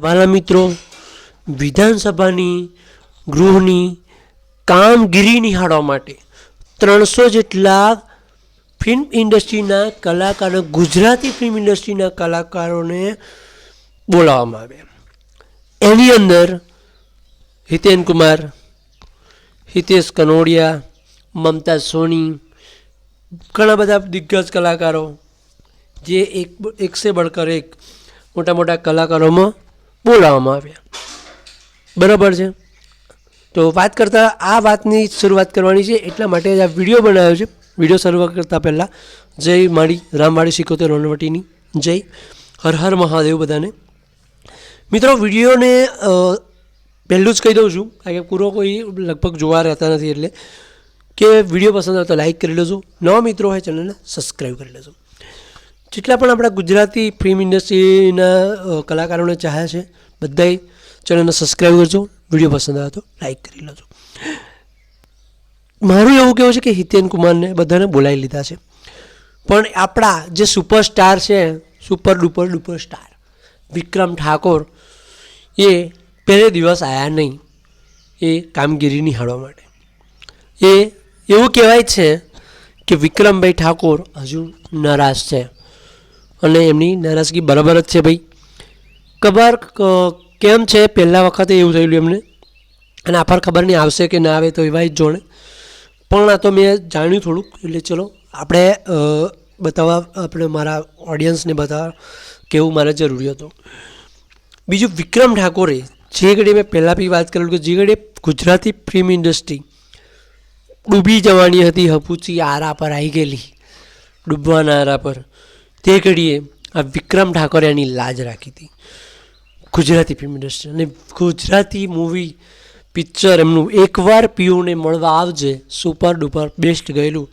વાલા મિત્રો, વિધાનસભાની ગૃહની કામગીરી નિહાળવા માટે 300 જેટલા ફિલ્મ ઇન્ડસ્ટ્રીના કલાકારો, ગુજરાતી ફિલ્મ ઇન્ડસ્ટ્રીના કલાકારોને બોલાવવામાં આવ્યા. એની અંદર હિતેન કુમાર, હિતેશ કનોડિયા, મમતાઝ સોની, ઘણા બધા દિગ્ગજ કલાકારો જે એક સે બળકર એક મોટા મોટા કલાકારોમાં બોલાવવામાં આવ્યા. બરાબર છે. તો વાત કરતાં આ વાતની શરૂઆત કરવાની છે, એટલા માટે જ આ વિડીયો બનાવ્યો છે. વિડીયો શરૂ કરતાં પહેલાં જય માળી રામવાડી સિકોતેર રણવટીની જય, હર હર મહાદેવ બધાને. મિત્રો, વિડીયોને પહેલું જ કહી દઉં છું, કારણ કે પૂરો કોઈ લગભગ જોવા રહેતા નથી, એટલે કે વિડીયો પસંદ આવે તો લાઇક કરી લેજો, નવા મિત્રો હોય ચેનલને સબસ્ક્રાઈબ કરી લેજો. જેટલા પણ આપણા ગુજરાતી ફિલ્મ ઇન્ડસ્ટ્રીના કલાકારોને ચાહે છે બધાય ચેનલને સબસ્ક્રાઈબ કરજો, વિડીયો પસંદ આવે તો લાઇક કરી લેજો. મારું એવું કહેવું છે કે હિતેન કુમારને બધાને બોલાવી લીધા છે, પણ આપણા જે સુપરસ્ટાર છે, સુપર ડુપર સ્ટાર વિક્રમ ઠાકોર, એ પહેલે દિવસ આવ્યા નહીં એ કામગીરી નિહાળવા માટે. એ એવું કહેવાય છે કે વિક્રમભાઈ ઠાકોર હજુ નારાજ છે, અને એમની નારાજગી બરાબર જ છે ભાઈ. ખબર કેમ છે, પહેલાં વખતે એવું થયેલું એમને, અને આફર ખબર નહીં આવશે કે ના આવે તો એવા જ જોણે, પણ આ તો મેં જાણ્યું થોડુંક, એટલે ચલો આપણે બતાવવા, આપણે મારા ઓડિયન્સને બતાવવા કેવું મારે જરૂરી હતું. બીજું, વિક્રમ ઠાકોરે જે ઘડી મેં પહેલાં બી વાત કરેલું કે જે ઘડી ગુજરાતી ફિલ્મ ઇન્ડસ્ટ્રી ડૂબી જવાની હતી, હપુચી આરા પર આવી ગયેલી, ડૂબવાના આરા પર, તે ઘડીએ આ વિક્રમ ઠાકોરે એની લાજ રાખી હતી ગુજરાતી ફિલ્મ ઇન્ડસ્ટ્રી. અને ગુજરાતી મૂવી પિક્ચર એમનું એકવાર પીયુને મળવા આવજે સુપર ડુપર બેસ્ટ ગયેલું,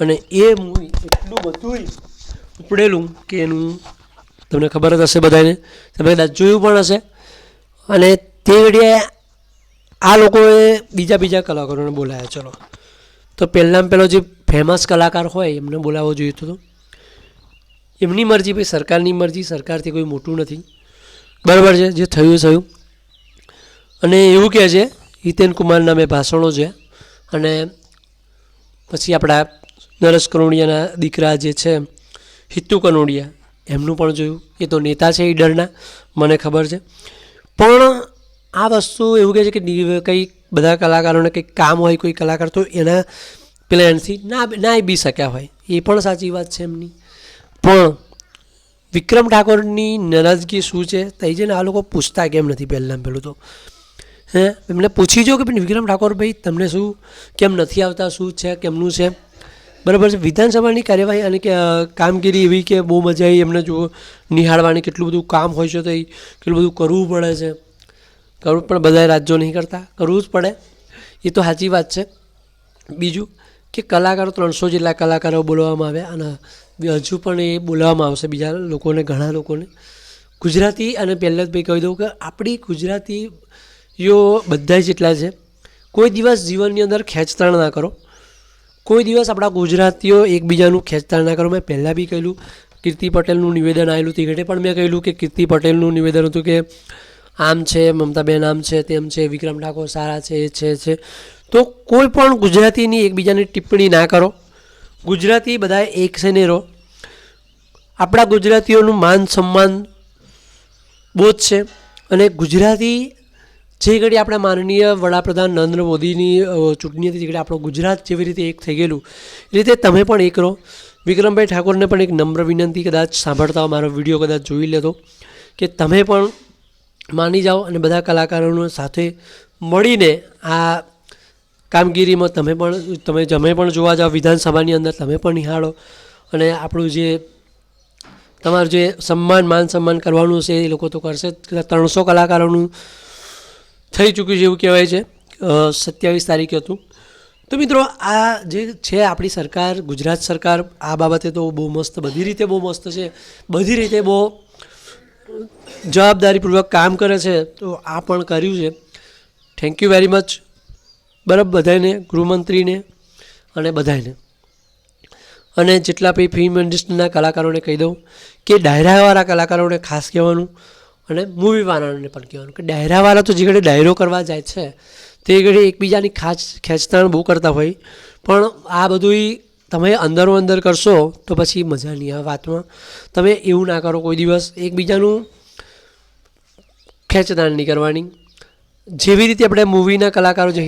અને એ મૂવી એટલું બધું ઉપડેલું કે એનું તમને ખબર જ હશે બધાને, તમે કદાચ જોયું પણ હશે. અને તે ઘડીએ આ લોકોએ બીજા કલાકારોને બોલાવ્યા. ચલો, તો પહેલાં પહેલો જે ફેમસ કલાકાર હોય એમને બોલાવવો જોઈએ તો એમની મરજી, ભાઈ સરકારની મરજી, સરકારથી કોઈ મોટું નથી, બરાબર છે, જે થયું થયું. અને એવું કહે છે હિતેન કુમારના મેં ભાષણો છે, અને પછી આપણા નરેશ કનોડિયાના દીકરા જે છે હિતુ કનોડિયા, એમનું પણ જોયું. એ તો નેતા છે ઈડરના, મને ખબર છે. પણ આ વસ્તુ એવું કહે છે કે કંઈ બધા કલાકારોને કંઈક કામ હોય, કોઈ કલાકાર તો એના પ્લેનથી ના બી શક્યા હોય, એ પણ સાચી વાત છે એમની. પણ વિક્રમ ઠાકોરની નારાજગી શું છે તે જઈને આ લોકો પૂછતા કેમ નથી? પહેલાં પહેલું તો એમને પૂછી જો કે વિક્રમ ઠાકોર ભાઈ તમને શું કેમ નથી આવતા, શું છે, કેમનું છે, બરાબર છે. વિધાનસભાની કાર્યવાહી અને કે કામગીરી એવી કે બહુ મજા આવી એમને જુઓ નિહાળવાની, કેટલું બધું કામ હોય છે, તો એ કેટલું બધું કરવું પડે છે. કરવું પણ બધા રાજ્યો નહીં કરતા, કરવું જ પડે, એ તો સાચી વાત છે. બીજું કે કલાકારો 300 જેટલા કલાકારો બોલાવવામાં આવ્યા, અને હજુ પણ એ બોલાવવામાં આવશે બીજા લોકોને, ઘણા લોકોને ગુજરાતી. અને પહેલાં જ ભાઈ કહી દઉં કે આપણી ગુજરાતીઓ બધા જેટલા છે, કોઈ દિવસ જીવનની અંદર ખેંચતાણ ના કરો, કોઈ દિવસ આપણા ગુજરાતીઓ એકબીજાનું ખેંચતાણ ના કરો. મેં પહેલાં બી કહેલું, કીર્તિ પટેલનું નિવેદન આવેલું તે ઘટે પણ મેં કહેલું કે કીર્તિ પટેલનું નિવેદન હતું કે આમ છે, મમતાબેન આમ છે, તેમ છે, વિક્રમ ઠાકોર સારા છે, એ છે. તો કોઈ પણ ગુજરાતીની એકબીજાની ટિપ્પણી ના કરો. ગુજરાતી બધા એક છે ને રહો. આપણા ગુજરાતીઓનું માન સન્માન બહુ જ છે, અને ગુજરાતી જે ઘડી આપણા માનનીય વડાપ્રધાન નરેન્દ્ર મોદીની ચૂંટણી હતી, જે ઘડી આપણું ગુજરાત જેવી રીતે એક થઈ ગયેલું, એ રીતે તમે પણ એક રહો. વિક્રમભાઈ ઠાકોરને પણ એક નમ્ર વિનંતી, કદાચ સાંભળતા મારો વિડીયો કદાચ જોઈ લેતો, કે તમે પણ માની જાઓ અને બધા કલાકારોનો સાથે મળીને આ કામગીરીમાં તમે પણ જોવા જાઓ, વિધાનસભાની અંદર તમે પણ નિહાળો, અને આપણું જે તમારું જે માન સન્માન કરવાનું છે એ લોકો તો કરશે જ. 300 કલાકારોનું થઈ ચૂક્યું છે એવું કહેવાય છે, 27 તારીખે હતું. તો મિત્રો, આ જે છે આપણી સરકાર, ગુજરાત સરકાર, આ બાબતે તો બહુ મસ્ત, બધી રીતે બહુ મસ્ત છે, બધી રીતે બહુ જવાબદારીપૂર્વક કામ કરે છે. તો આ પણ કર્યું છે. થેન્ક યુ વેરી મચ, બરાબર, બધાને, ગૃહમંત્રીને અને બધાને. અને જેટલા બી ફિલ્મ ઇન્ડસ્ટ્રીના કલાકારોને કહી દઉં કે ડાયરાવાળા કલાકારોને ખાસ કહેવાનું, અને મૂવીવાળાને પણ કહેવાનું કે ડાયરાવાળા તો જે ઘડી ડાયરો કરવા જાય છે તે ઘડી એકબીજાની ખેંચતાણ બહુ કરતા હોય, પણ આ બધું તમે અંદરો અંદર કરશો તો પછી મજા નહીં આવે વાતમાં. તમે એવું ના કરો કોઈ દિવસ, એકબીજાનું ખેંચતાણ નહીં કરવાની. જેવી રીતે આપણે મૂવીના કલાકારો છે,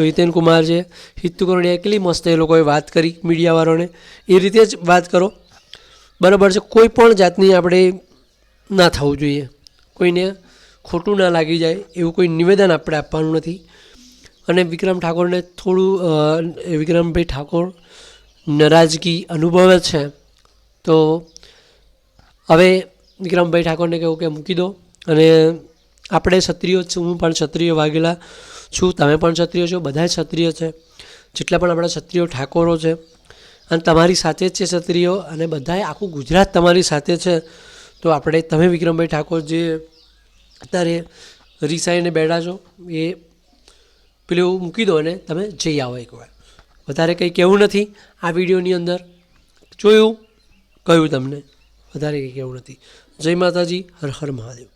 હિતેન કુમાર છે, હિતુ કરોડિયા, કેટલી મસ્ત એ લોકોએ વાત કરી મીડિયાવાળાને, એ રીતે જ વાત કરો, બરાબર છે. કોઈ પણ જાતની આપણે ના થવું જોઈએ, કોઈને ખોટું ના લાગી જાય એવું કોઈ નિવેદન આપણે આપવાનું નથી. અને વિક્રમ ઠાકોરને થોડું વિક્રમભાઈ ઠાકોર નારાજગી અનુભવે છે, તો હવે વિક્રમભાઈ ઠાકોરને કહું કે મૂકી દો. અને આપણે ક્ષત્રિયો છું, હું પણ ક્ષત્રિય વાઘેલા છું, તમે પણ ક્ષત્રિય છો, બધા ક્ષત્રિય છે, જેટલા પણ આપણા ક્ષત્રિયો ઠાકોરો છે, અને તમારી સાથે જ છે ક્ષત્રિયો, અને બધાએ આખું ગુજરાત તમારી સાથે છે. તો આપણે તમે વિક્રમભાઈ ઠાકોર જે અત્યારે રીસાઈને બેઠા છો એ પેલું મૂકી દો અને તમે જઈ આવો એકવાર. વધારે કંઈ કહેવું નથી આ વિડીયોની અંદર, જોયું કહ્યું તમને, વધારે કંઈ કહેવું નથી. જય માતાજી, હર હર મહાદેવ.